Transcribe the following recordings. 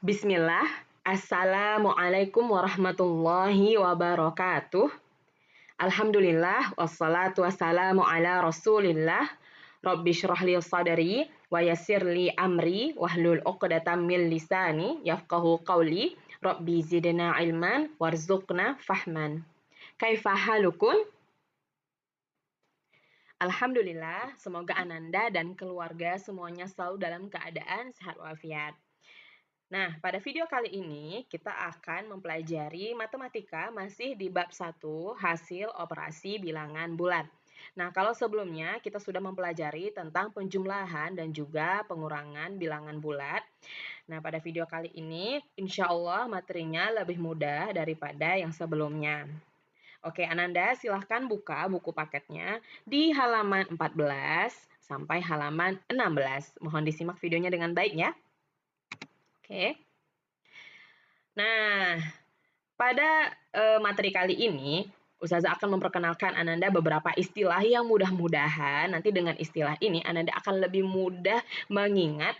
Bismillah. Assalamualaikum warahmatullahi wabarakatuh. Alhamdulillah wassalatu wassalamu ala Rasulillah. Rabbi shrah li sadri wa yassir li amri wahlul 'uqdatam min lisani yafqahu qawli. Rabbi zidna ilman warzuqna fahman. Kaifa halukum? Alhamdulillah, semoga Ananda dan keluarga semuanya selalu dalam keadaan sehat walafiat. Nah, pada video kali ini kita akan mempelajari matematika masih di bab 1, hasil operasi bilangan bulat. Nah, kalau sebelumnya kita sudah mempelajari tentang penjumlahan dan juga pengurangan bilangan bulat. Nah, pada video kali ini insya Allah materinya lebih mudah daripada yang sebelumnya. Oke, Ananda silahkan buka buku paketnya di halaman 14 sampai halaman 16. Mohon disimak videonya dengan baik ya. Oke. Nah, pada materi kali ini, Ustazah akan memperkenalkan Ananda beberapa istilah yang mudah-mudahan nanti dengan istilah ini Ananda akan lebih mudah mengingat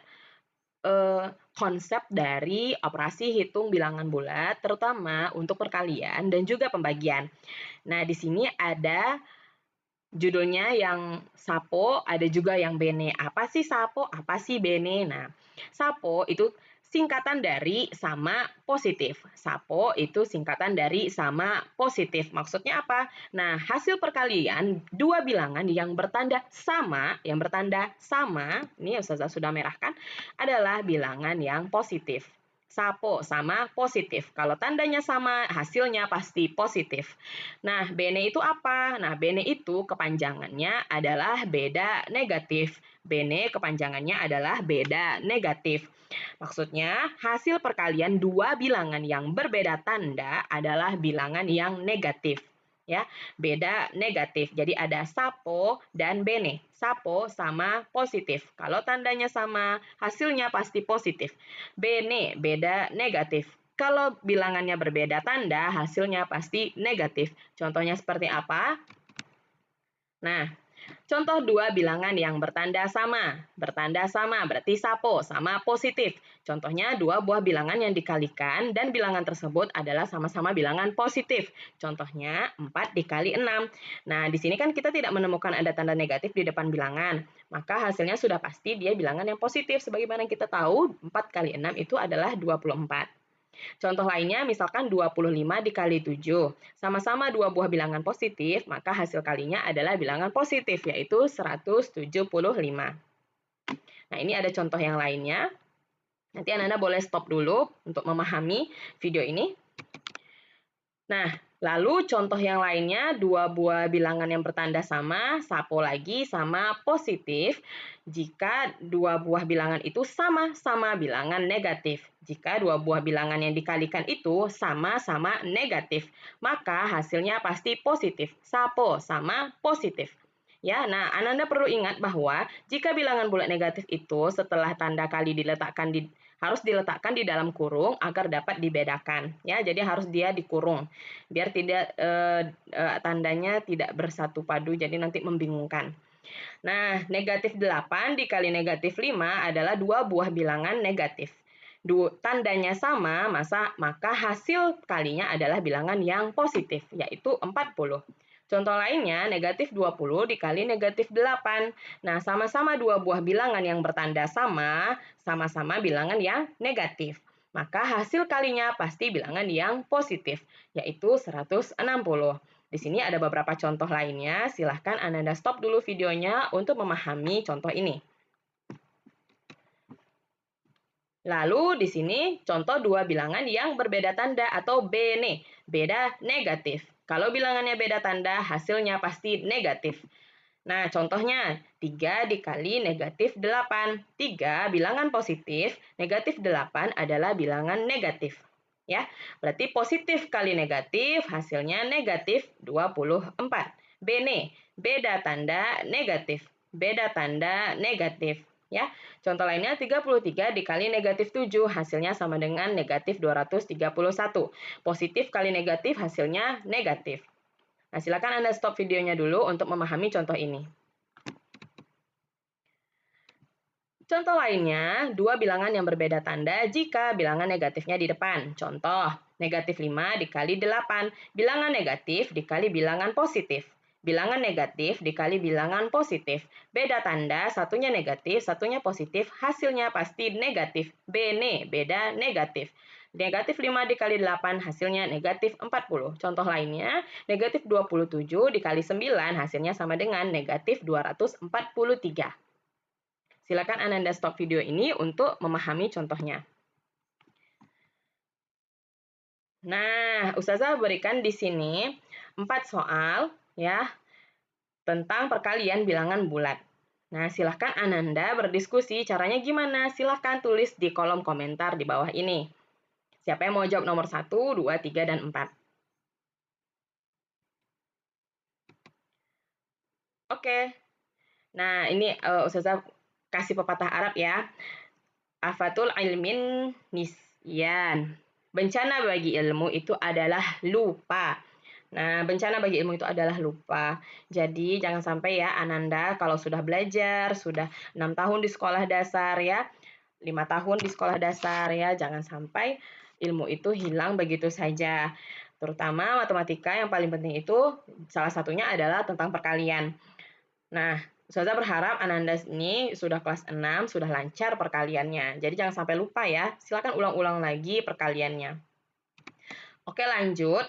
konsep dari operasi hitung bilangan bulat, terutama untuk perkalian dan juga pembagian. Nah, di sini ada judulnya yang sapo, ada juga yang bene. Apa sih sapo? Apa sih bene? Nah, sapo itu singkatan dari sama positif. Sapo itu singkatan dari sama positif. Maksudnya apa? Nah, hasil perkalian dua bilangan yang bertanda sama, ini Ustazah sudah merahkan, adalah bilangan yang positif. Sapo sama positif. Kalau tandanya sama, hasilnya pasti positif. Nah, bene itu apa? Nah, bene itu kepanjangannya adalah beda negatif. Bene kepanjangannya adalah beda negatif. Maksudnya, hasil perkalian dua bilangan yang berbeda tanda adalah bilangan yang negatif. Ya, beda negatif. Jadi ada sapo dan bene. Sapo sama positif. Kalau tandanya sama, hasilnya pasti positif. Bene beda negatif. Kalau bilangannya berbeda tanda, hasilnya pasti negatif. Contohnya seperti apa? Nah, contoh dua bilangan yang bertanda sama. Bertanda sama berarti sapo sama positif. Contohnya dua buah bilangan yang dikalikan dan bilangan tersebut adalah sama-sama bilangan positif. Contohnya 4 dikali 6. Nah, di sini kan kita tidak menemukan ada tanda negatif di depan bilangan. Maka hasilnya sudah pasti dia bilangan yang positif. Sebagaimana kita tahu 4 kali 6 itu adalah 24. Contoh lainnya misalkan 25 dikali 7. Sama-sama dua buah bilangan positif, maka hasil kalinya adalah bilangan positif, yaitu 175. Nah, ini ada contoh yang lainnya. Nanti Anda boleh stop dulu untuk memahami video ini. Nah, lalu contoh yang lainnya, dua buah bilangan yang bertanda sama, sapo lagi sama positif, jika dua buah bilangan itu sama-sama bilangan negatif. Jika dua buah bilangan yang dikalikan itu sama-sama negatif, maka hasilnya pasti positif. Sapo sama positif. Ya, nah Ananda perlu ingat bahwa jika bilangan bulat negatif itu setelah tanda kali harus diletakkan di dalam kurung agar dapat dibedakan. Ya, jadi harus dia dikurung biar tidak tandanya tidak bersatu padu, jadi nanti membingungkan. Nah, negatif 8 dikali negatif 5 adalah dua buah bilangan negatif. Tandanya sama, maka hasil kalinya adalah bilangan yang positif, yaitu 40. Contoh lainnya, negatif 20 dikali negatif 8. Nah, sama-sama dua buah bilangan yang bertanda sama, sama-sama bilangan yang negatif. Maka hasil kalinya pasti bilangan yang positif, yaitu 160. Di sini ada beberapa contoh lainnya, silahkan Ananda stop dulu videonya untuk memahami contoh ini. Lalu di sini contoh dua bilangan yang berbeda tanda atau bene, beda negatif. Kalau bilangannya beda tanda, hasilnya pasti negatif. Nah, contohnya 3 dikali negatif 8. 3 bilangan positif, negatif 8 adalah bilangan negatif. Ya, berarti positif kali negatif, hasilnya negatif 24. Bene, beda tanda negatif. Beda tanda negatif. Ya, contoh lainnya 33 dikali negatif 7, hasilnya sama dengan negatif 231. Positif kali negatif, hasilnya negatif. Nah, silakan Anda stop videonya dulu untuk memahami contoh ini. Contoh lainnya, dua bilangan yang berbeda tanda jika bilangan negatifnya di depan. Contoh, negatif 5 dikali 8, bilangan negatif dikali bilangan positif. Bilangan negatif dikali bilangan positif. Beda tanda, satunya negatif, satunya positif, hasilnya pasti negatif. Bene, beda negatif. Negatif 5 dikali 8 hasilnya negatif 40. Contoh lainnya, negatif 27 dikali 9 hasilnya sama dengan negatif 243. Silakan Ananda stop video ini untuk memahami contohnya. Nah, Ustazah berikan di sini 4 soal ya tentang perkalian bilangan bulat. Nah, silahkan Ananda berdiskusi caranya gimana. Silahkan tulis di kolom komentar di bawah ini. Siapa yang mau jawab nomor 1, 2, 3, dan 4? Oke. Nah, ini Ustazah kasih pepatah Arab ya. Afatul ilmin nisyan. Bencana bagi ilmu itu adalah lupa. Nah, bencana bagi ilmu itu adalah lupa. Jadi, jangan sampai ya Ananda kalau sudah belajar, sudah 6 tahun di sekolah dasar ya, 5 tahun di sekolah dasar ya, jangan sampai ilmu itu hilang begitu saja. Terutama matematika yang paling penting itu salah satunya adalah tentang perkalian. Nah, Ustazah berharap Ananda ini sudah kelas 6, sudah lancar perkaliannya. Jadi jangan sampai lupa ya. Silakan ulang-ulang lagi perkaliannya. Oke, lanjut.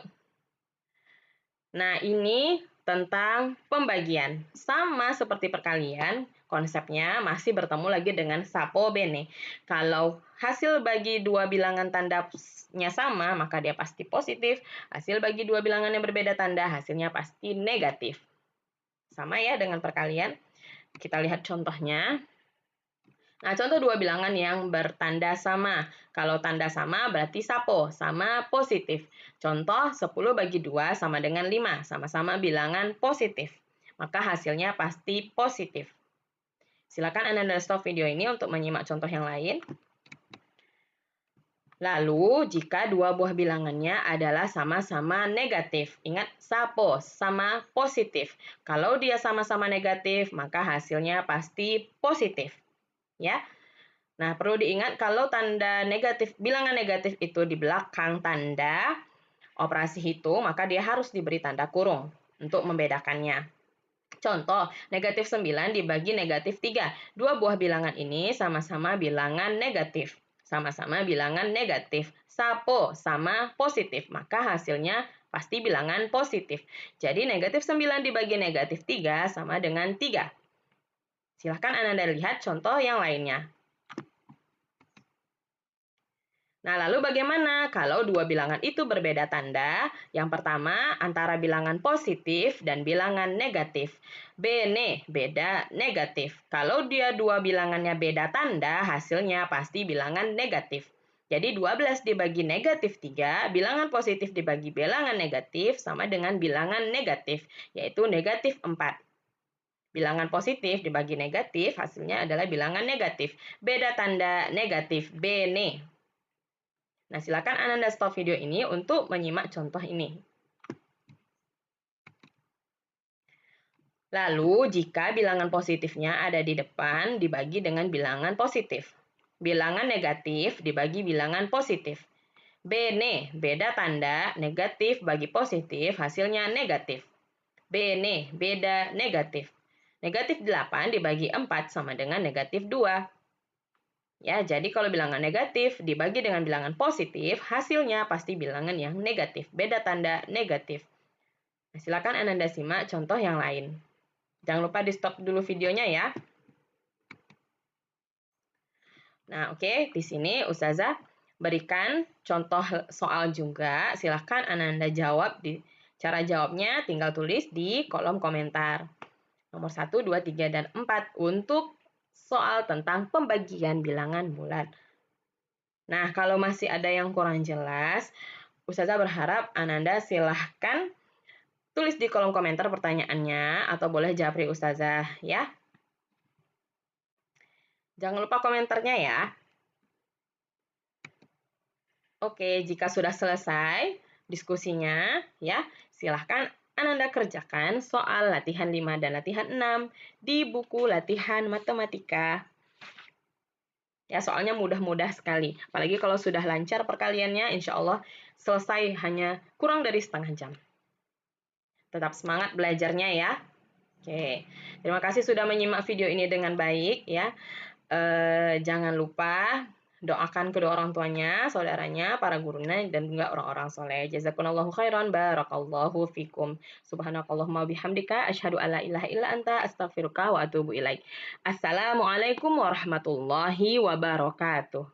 Nah, ini tentang pembagian. Sama seperti perkalian, konsepnya masih bertemu lagi dengan sapo bene. Kalau hasil bagi dua bilangan tandanya sama, maka dia pasti positif. Hasil bagi dua bilangan yang berbeda tanda, hasilnya pasti negatif. Sama ya dengan perkalian. Kita lihat contohnya. Nah, contoh dua bilangan yang bertanda sama. Kalau tanda sama berarti sapo, sama positif. Contoh 10 bagi 2 sama dengan 5, sama-sama bilangan positif. Maka hasilnya pasti positif. Silakan Anda stop video ini untuk menyimak contoh yang lain. Lalu, jika dua buah bilangannya adalah sama-sama negatif. Ingat, sapo sama positif. Kalau dia sama-sama negatif, maka hasilnya pasti positif. Ya. Nah, perlu diingat kalau tanda negatif, bilangan negatif itu di belakang tanda operasi hitung, maka dia harus diberi tanda kurung untuk membedakannya. Contoh, negatif 9 dibagi negatif 3. Dua buah bilangan ini sama-sama bilangan negatif. Sama-sama bilangan negatif. Sapo sama positif, maka hasilnya pasti bilangan positif. Jadi negatif 9 dibagi negatif 3 sama dengan 3. Silahkan Anda lihat contoh yang lainnya. Nah, lalu bagaimana kalau dua bilangan itu berbeda tanda? Yang pertama, antara bilangan positif dan bilangan negatif. Bene, beda negatif. Kalau dia dua bilangannya beda tanda, hasilnya pasti bilangan negatif. Jadi 12 dibagi negatif 3, bilangan positif dibagi bilangan negatif sama dengan bilangan negatif, yaitu negatif 4. Bilangan positif dibagi negatif, hasilnya adalah bilangan negatif. Beda tanda negatif, bene. Nah, silakan Ananda stop video ini untuk menyimak contoh ini. Lalu, jika bilangan positifnya ada di depan, dibagi dengan bilangan positif. Bilangan negatif dibagi bilangan positif. Bene, beda tanda, negatif bagi positif, hasilnya negatif. Bene, beda negatif. Negatif 8 dibagi 4 sama dengan negatif 2. Ya, jadi kalau bilangan negatif dibagi dengan bilangan positif, hasilnya pasti bilangan yang negatif. Beda tanda negatif. Nah, silakan Ananda simak contoh yang lain. Jangan lupa di stop dulu videonya ya. Nah, oke. Di sini Ustazah berikan contoh soal juga. Silakan Ananda jawab. Cara jawabnya tinggal tulis di kolom komentar. Nomor 1, 2, 3, dan 4 untuk soal tentang pembagian bilangan bulat. Nah, kalau masih ada yang kurang jelas, Ustazah berharap Ananda silahkan tulis di kolom komentar pertanyaannya atau boleh japri Ustazah ya. Jangan lupa komentarnya ya. Oke, jika sudah selesai diskusinya ya, silahkan Ananda kerjakan soal latihan 5 dan latihan 6 di buku latihan matematika. Ya, soalnya mudah-mudah sekali. Apalagi kalau sudah lancar perkaliannya, insya Allah selesai hanya kurang dari setengah jam. Tetap semangat belajarnya ya. Oke, terima kasih sudah menyimak video ini dengan baik ya. Jangan lupa doakan kedua orang tuanya, saudaranya, para gurunya, dan juga orang-orang soleh. Jazakumullahu khairan, barakallahu fikum. Subhanakallahumma bihamdika, asyhadu alla ilaha illa anta, astaghfiruka wa atubu ilaik. Assalamualaikum warahmatullahi wabarakatuh.